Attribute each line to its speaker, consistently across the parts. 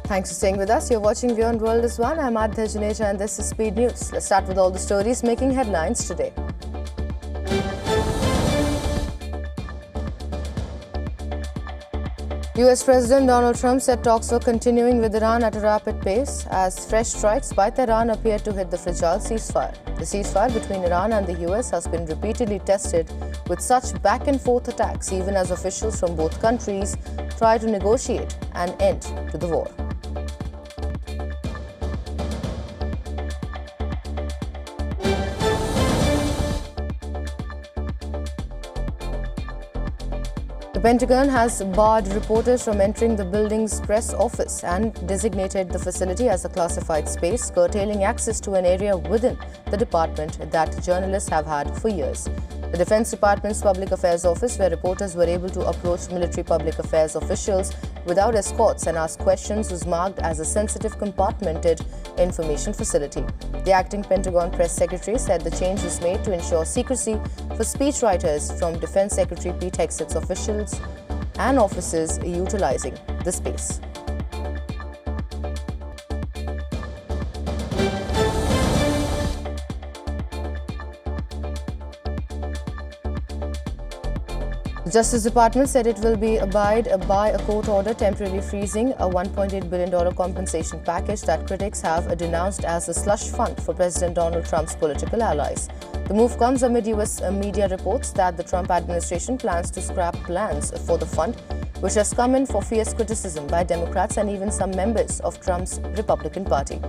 Speaker 1: Thanks for staying with us. You're watching WION The World is One. I'm Adhya Juneja and this is Speed News. Let's start with all the stories making headlines today. US President Donald Trump said talks were continuing with Iran at a rapid pace as fresh strikes by Tehran appear to hit the fragile ceasefire. The ceasefire between Iran and the US has been repeatedly tested with such back-and-forth attacks, even as officials from both countries try to negotiate an end to the war. The Pentagon has barred reporters from entering the building's press office and designated the facility as a classified space, curtailing access to an area within the department that journalists have had for years. The Defense Department's Public Affairs Office, where reporters were able to approach military public affairs officials without escorts and ask questions, was marked as a sensitive compartmented information facility. The acting Pentagon press secretary said the change was made to ensure secrecy for speechwriters from Defense Secretary Pete Hegseth's officials and officers utilizing the space. The Justice Department said it will abide by a court order temporarily freezing a $1.8 billion compensation package that critics have denounced as a slush fund for President Donald Trump's political allies. The move comes amid U.S. media reports that the Trump administration plans to scrap plans for the fund, which has come in for fierce criticism by Democrats and even some members of Trump's Republican Party.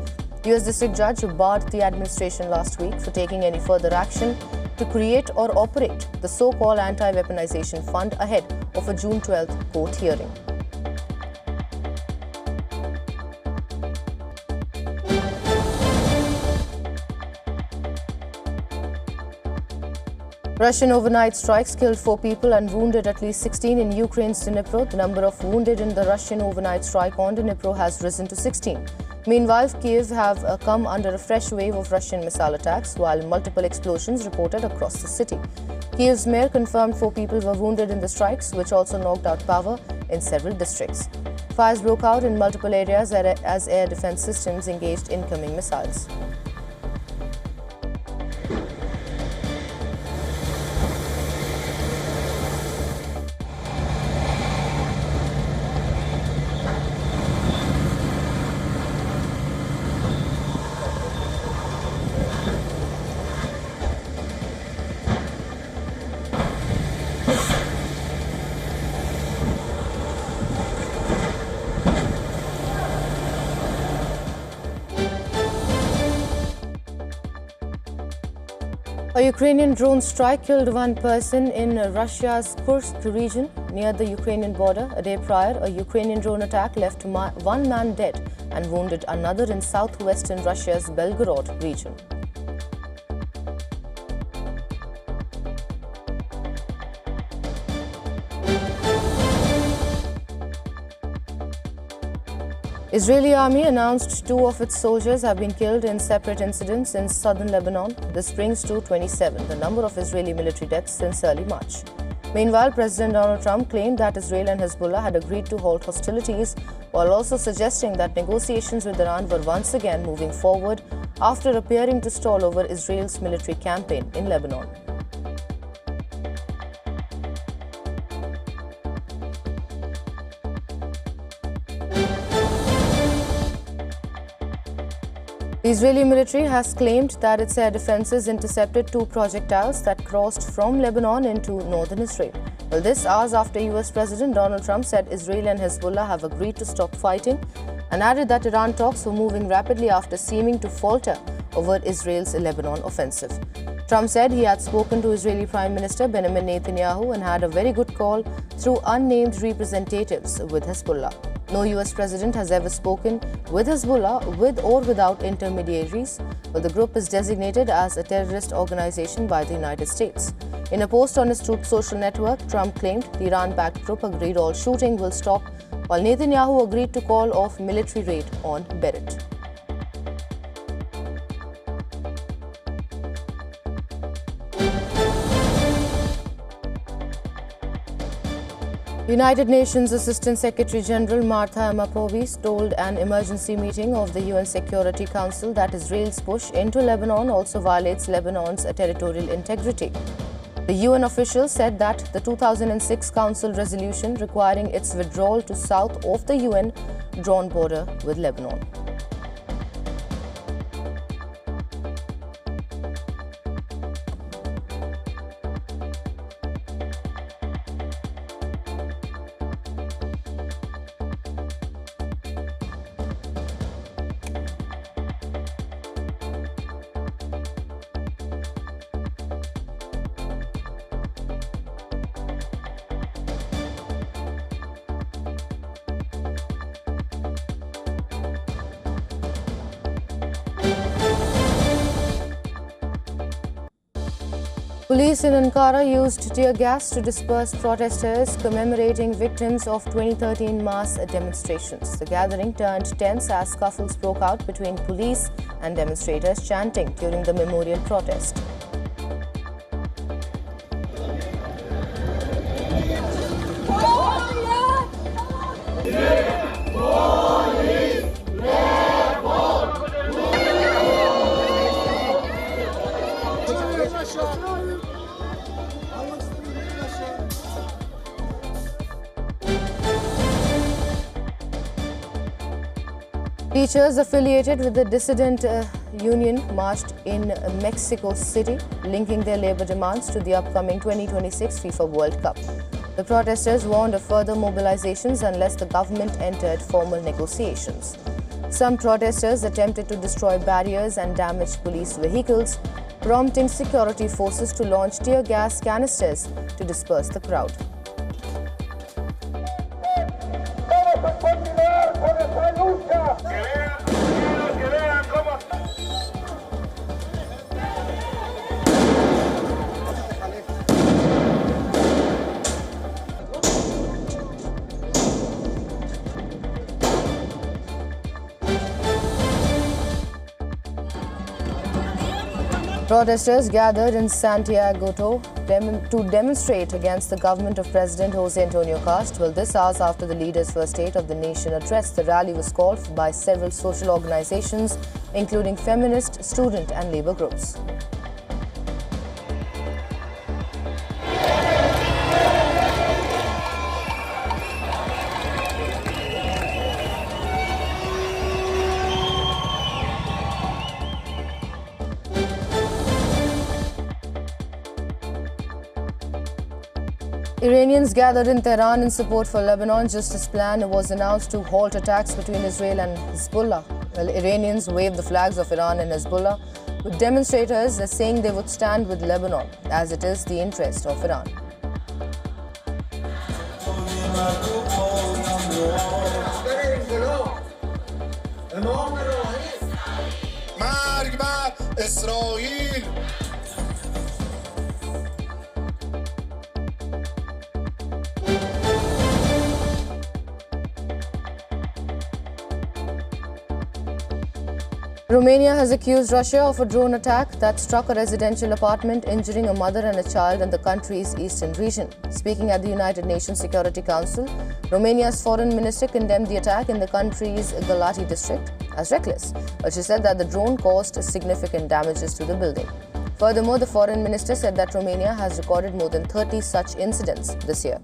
Speaker 1: U.S. District Judge barred the administration last week for taking any further action to create or operate the so-called anti-weaponization fund ahead of a June 12th court hearing. Russian overnight strikes killed 4 people and wounded at least 16 in Ukraine's Dnipro. The number of wounded in the Russian overnight strike on Dnipro has risen to 16. Meanwhile, Kiev have come under a fresh wave of Russian missile attacks, while multiple explosions reported across the city. Kiev's mayor confirmed 4 people were wounded in the strikes, which also knocked out power in several districts. Fires broke out in multiple areas as air defense systems engaged incoming missiles. A Ukrainian drone strike killed 1 person in Russia's Kursk region near the Ukrainian border. A day prior, a Ukrainian drone attack left 1 man dead and wounded another in southwestern Russia's Belgorod region. Israeli army announced 2 of its soldiers have been killed in separate incidents in southern Lebanon. This brings to 27 the number of Israeli military deaths since early March. Meanwhile, President Donald Trump claimed that Israel and Hezbollah had agreed to halt hostilities, while also suggesting that negotiations with Iran were once again moving forward after appearing to stall over Israel's military campaign in Lebanon. The Israeli military has claimed that its air defenses intercepted 2 projectiles that crossed from Lebanon into northern Israel. Well, this hours after US President Donald Trump said Israel and Hezbollah have agreed to stop fighting and added that Iran talks were moving rapidly after seeming to falter over Israel's Lebanon offensive. Trump said he had spoken to Israeli Prime Minister Benjamin Netanyahu and had a very good call through unnamed representatives with Hezbollah. No US president has ever spoken with Hezbollah with or without intermediaries, but the group is designated as a terrorist organization by the United States. In a post on his Truth social network, Trump claimed the Iran-backed group agreed all shooting will stop, while Netanyahu agreed to call off military raid on Beirut. United Nations Assistant Secretary General Martha Amapovis told an emergency meeting of the UN Security Council that Israel's push into Lebanon also violates Lebanon's territorial integrity. The UN official said that the 2006 Council resolution requiring its withdrawal to south of the UN drawn border with Lebanon. Police in Ankara used tear gas to disperse protesters commemorating victims of 2013 mass demonstrations. The gathering turned tense as scuffles broke out between police and demonstrators chanting during the memorial protest. Teachers affiliated with the dissident union marched in Mexico City, linking their labor demands to the upcoming 2026 FIFA World Cup. The protesters warned of further mobilizations unless the government entered formal negotiations. Some protesters attempted to destroy barriers and damage police vehicles, prompting security forces to launch tear gas canisters to disperse the crowd. Protesters gathered in Santiago to demonstrate against the government of President Jose Antonio Cast. Well, this hours after the leader's first State of the Nation address, the rally was called by several social organizations, including feminist, student and labor groups. Iranians gathered in Tehran in support for Lebanon just as plan was announced to halt attacks between Israel and Hezbollah. Well, Iranians waved the flags of Iran and Hezbollah, with demonstrators saying they would stand with Lebanon, as it is the interest of Iran. Romania has accused Russia of a drone attack that struck a residential apartment, injuring a mother and a child in the country's eastern region. Speaking at the United Nations Security Council, Romania's foreign minister condemned the attack in the country's Galati district as reckless, but she said that the drone caused significant damages to the building. Furthermore, the foreign minister said that Romania has recorded more than 30 such incidents this year.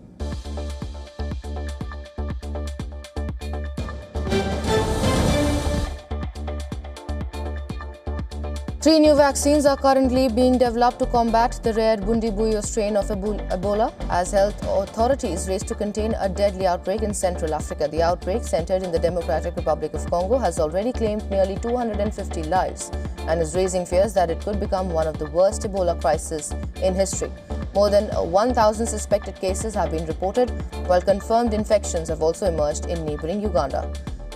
Speaker 1: Three new vaccines are currently being developed to combat the rare Bundibugyo strain of Ebola as health authorities race to contain a deadly outbreak in Central Africa. The outbreak, centered in the Democratic Republic of Congo, has already claimed nearly 250 lives and is raising fears that it could become one of the worst Ebola crises in history. More than 1,000 suspected cases have been reported, while confirmed infections have also emerged in neighboring Uganda.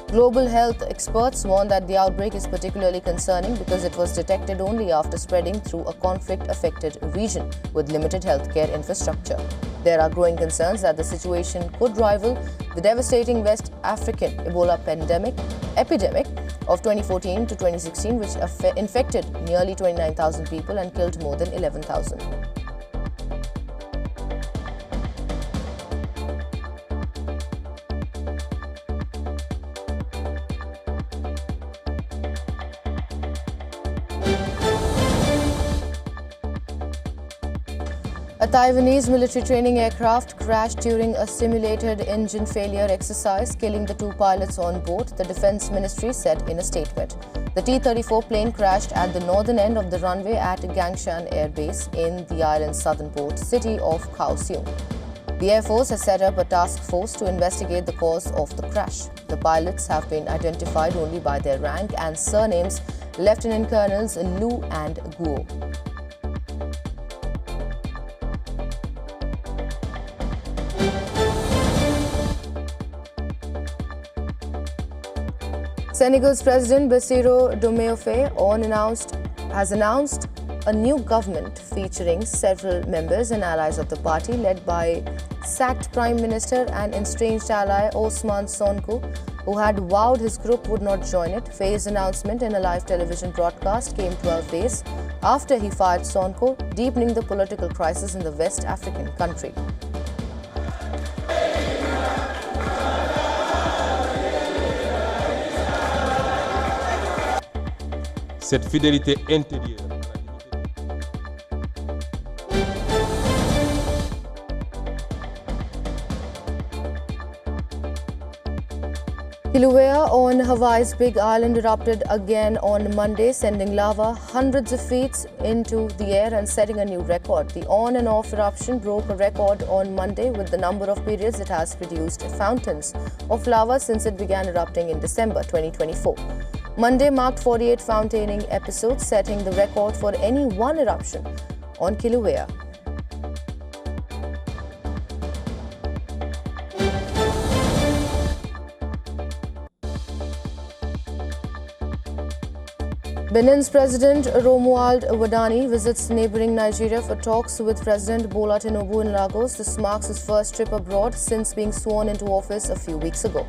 Speaker 1: Global health experts warn that the outbreak is particularly concerning because it was detected only after spreading through a conflict-affected region with limited healthcare infrastructure. There are growing concerns that the situation could rival the devastating West African Ebola epidemic of 2014 to 2016, which infected nearly 29,000 people and killed more than 11,000. Taiwanese military training aircraft crashed during a simulated engine failure exercise, killing the 2 pilots on board, the Defense Ministry said in a statement. The T-34 plane crashed at the northern end of the runway at Gangshan Air Base in the island's southern port city of Kaohsiung. The Air Force has set up a task force to investigate the cause of the crash. The pilots have been identified only by their rank and surnames, Lieutenant Colonels Lu and Guo. Senegal's President Bassirou Diomaye Faye has announced a new government featuring several members and allies of the party, led by sacked Prime Minister and estranged ally Ousmane Sonko, who had vowed his group would not join it. Faye's announcement in a live television broadcast came 12 days after he fired Sonko, deepening the political crisis in the West African country.
Speaker 2: Cette fidélité intérieure.
Speaker 1: Kilauea on Hawaii's Big Island erupted again on Monday, sending lava hundreds of feet into the air and setting a new record. The on and off eruption broke a record on Monday with the number of periods it has produced fountains of lava since it began erupting in December 2024. Monday marked 48 fountain episodes, setting the record for any one eruption on Kilauea. Benin's President Romuald Wadani visits neighboring Nigeria for talks with President Bola Tinubu in Lagos. This marks his first trip abroad since being sworn into office a few weeks ago.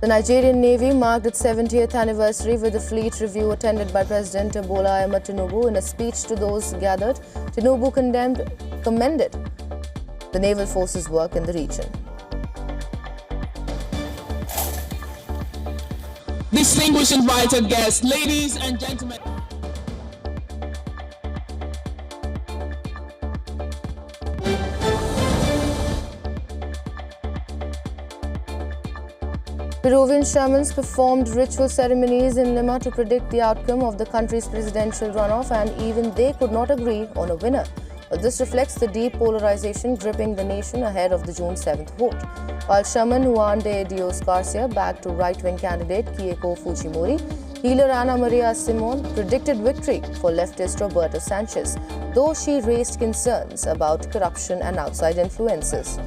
Speaker 1: The Nigerian Navy marked its 70th anniversary with a fleet review attended by President Bola Ahmed Tinubu. In a speech to those gathered, Tinubu commended the naval forces' work in the region.
Speaker 3: Distinguished invited guests, ladies and gentlemen.
Speaker 1: Peruvian shamans performed ritual ceremonies in Lima to predict the outcome of the country's presidential runoff, and even they could not agree on a winner. But this reflects the deep polarization gripping the nation ahead of the June 7th vote. While shaman Juan de Dios Garcia backed right-wing candidate Keiko Fujimori, healer Ana Maria Simon predicted victory for leftist Roberto Sanchez, though she raised concerns about corruption and outside influences.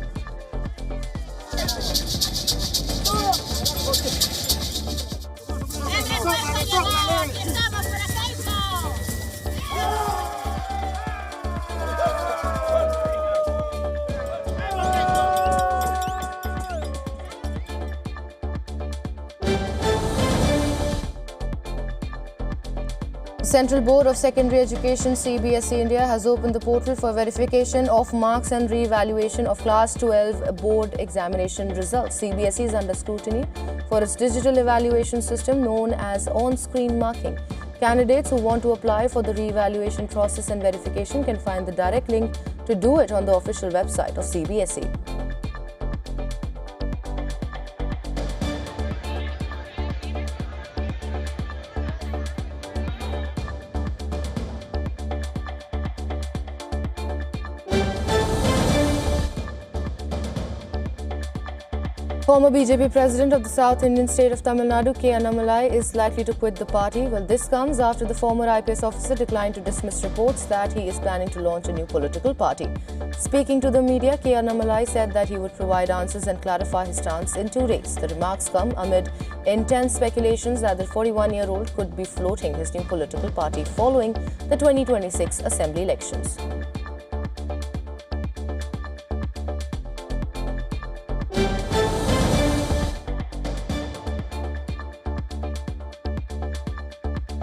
Speaker 1: Central Board of Secondary Education CBSE India has opened the portal for verification of marks and re-evaluation of Class 12 board examination results. CBSE is under scrutiny for its digital evaluation system known as on-screen marking. Candidates who want to apply for the re-evaluation process and verification can find the direct link to do it on the official website of CBSE. Former BJP President of the South Indian state of Tamil Nadu, K. Annamalai, is likely to quit the party. Well, this comes after the former IPS officer declined to dismiss reports that he is planning to launch a new political party. Speaking to the media, K. Annamalai said that he would provide answers and clarify his stance in 2 days. The remarks come amid intense speculations that the 41-year-old could be floating his new political party following the 2026 assembly elections.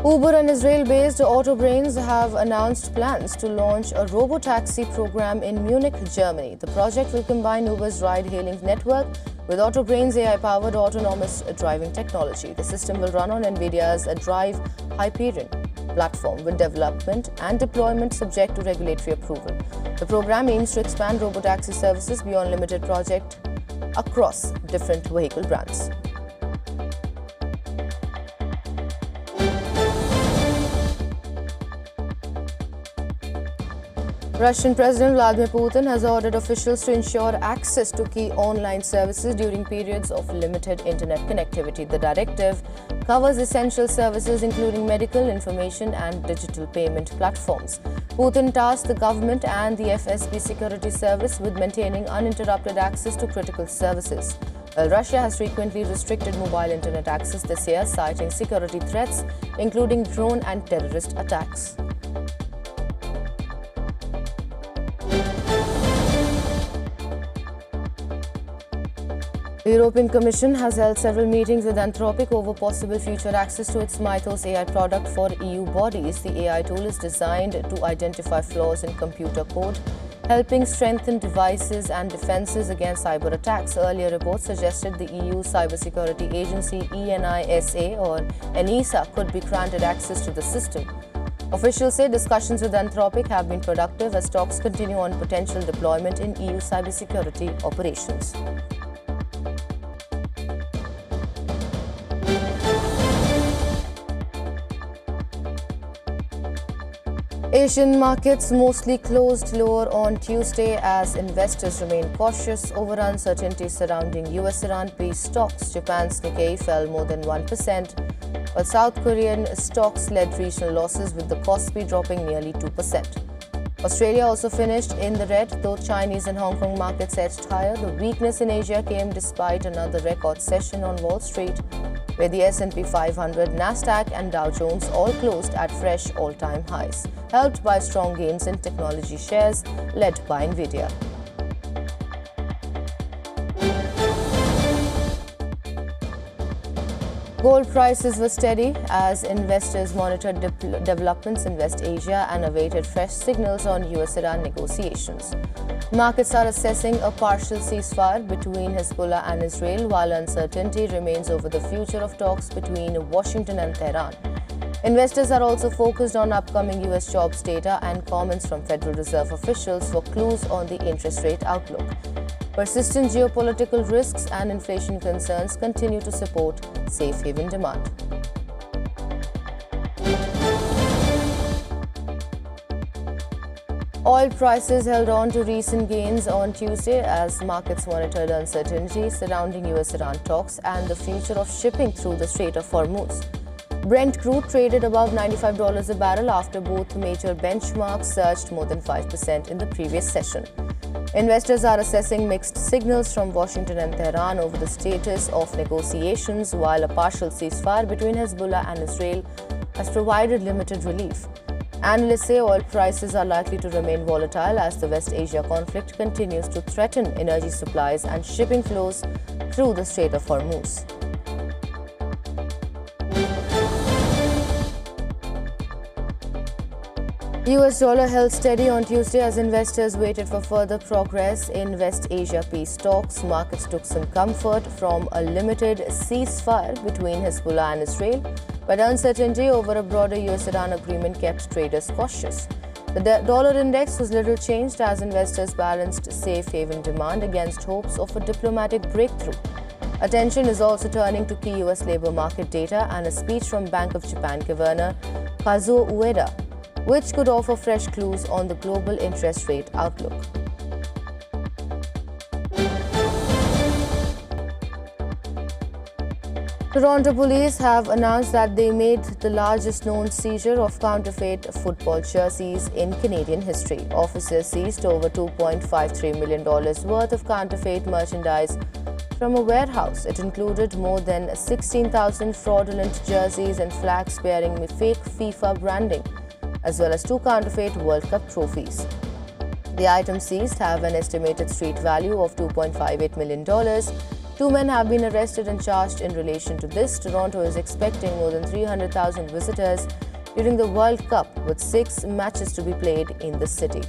Speaker 1: Uber and Israel-based Autobrains have announced plans to launch a robo-taxi program in Munich, Germany. The project will combine Uber's ride-hailing network with Autobrains' AI-powered autonomous driving technology. The system will run on NVIDIA's Drive Hyperion platform with development and deployment subject to regulatory approval. The program aims to expand robo-taxi services beyond limited project across different vehicle brands. Russian President Vladimir Putin has ordered officials to ensure access to key online services during periods of limited internet connectivity. The directive covers essential services including medical, information and digital payment platforms. Putin tasked the government and the FSB security service with maintaining uninterrupted access to critical services. While Russia has frequently restricted mobile internet access this year, citing security threats, including drone and terrorist attacks. The European Commission has held several meetings with Anthropic over possible future access to its Mythos AI product for EU bodies. The AI tool is designed to identify flaws in computer code, helping strengthen devices and defenses against cyber attacks. Earlier reports suggested the EU cybersecurity agency ENISA or ENISA could be granted access to the system. Officials say discussions with Anthropic have been productive as talks continue on potential deployment in EU cybersecurity operations. Asian markets mostly closed lower on Tuesday as investors remain cautious over uncertainty surrounding US-Iran peace talks. Japan's Nikkei fell more than 1%, while South Korean stocks led regional losses with the Kospi dropping nearly 2%. Australia also finished in the red, though Chinese and Hong Kong markets edged higher. The weakness in Asia came despite another record session on Wall Street, where the S&P 500, Nasdaq and Dow Jones all closed at fresh all-time highs, helped by strong gains in technology shares led by NVIDIA. Gold prices were steady as investors monitored developments in West Asia and awaited fresh signals on US-Iran negotiations. Markets are assessing a partial ceasefire between Hezbollah and Israel, while uncertainty remains over the future of talks between Washington and Tehran. Investors are also focused on upcoming US jobs data and comments from Federal Reserve officials for clues on the interest rate outlook. Persistent geopolitical risks and inflation concerns continue to support safe haven demand. Oil prices held on to recent gains on Tuesday as markets monitored uncertainty surrounding US-Iran talks and the future of shipping through the Strait of Hormuz. Brent crude traded above $95 a barrel after both major benchmarks surged more than 5% in the previous session. Investors are assessing mixed signals from Washington and Tehran over the status of negotiations, while a partial ceasefire between Hezbollah and Israel has provided limited relief. Analysts say oil prices are likely to remain volatile as the West Asia conflict continues to threaten energy supplies and shipping flows through the Strait of Hormuz. US dollar held steady on Tuesday as investors waited for further progress in West Asia peace talks. Markets took some comfort from a limited ceasefire between Hezbollah and Israel, but uncertainty over a broader US-Iran agreement kept traders cautious. The dollar index was little changed as investors balanced safe haven demand against hopes of a diplomatic breakthrough. Attention is also turning to key US labor market data and a speech from Bank of Japan Governor Kazuo Ueda, which could offer fresh clues on the global interest rate outlook. Toronto police have announced that they made the largest known seizure of counterfeit football jerseys in Canadian history. Officers seized over $2.53 million worth of counterfeit merchandise from a warehouse. It included more than 16,000 fraudulent jerseys and flags bearing fake FIFA branding, as well as 2 counterfeit World Cup trophies. The items seized have an estimated street value of $2.58 million. 2 men have been arrested and charged in relation to this. Toronto is expecting more than 300,000 visitors during the World Cup, with 6 matches to be played in the city.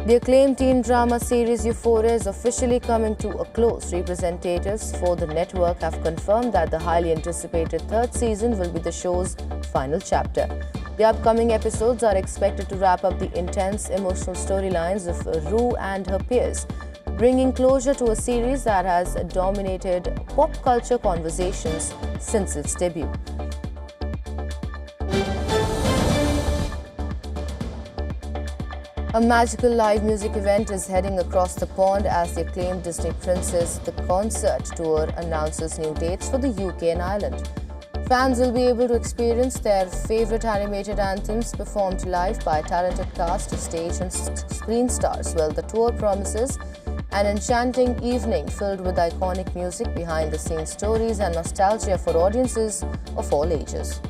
Speaker 1: The acclaimed teen drama series Euphoria is officially coming to a close. Representatives for the network have confirmed that the highly anticipated 3rd season will be the show's final chapter. The upcoming episodes are expected to wrap up the intense emotional storylines of Rue and her peers, bringing closure to a series that has dominated pop culture conversations since its debut. A magical live music event is heading across the pond as the acclaimed Disney Princess The Concert Tour announces new dates for the UK and Ireland. Fans will be able to experience their favourite animated anthems performed live by a talented cast of stage and screen stars. Well, the tour promises an enchanting evening filled with iconic music, behind-the-scenes stories and nostalgia for audiences of all ages.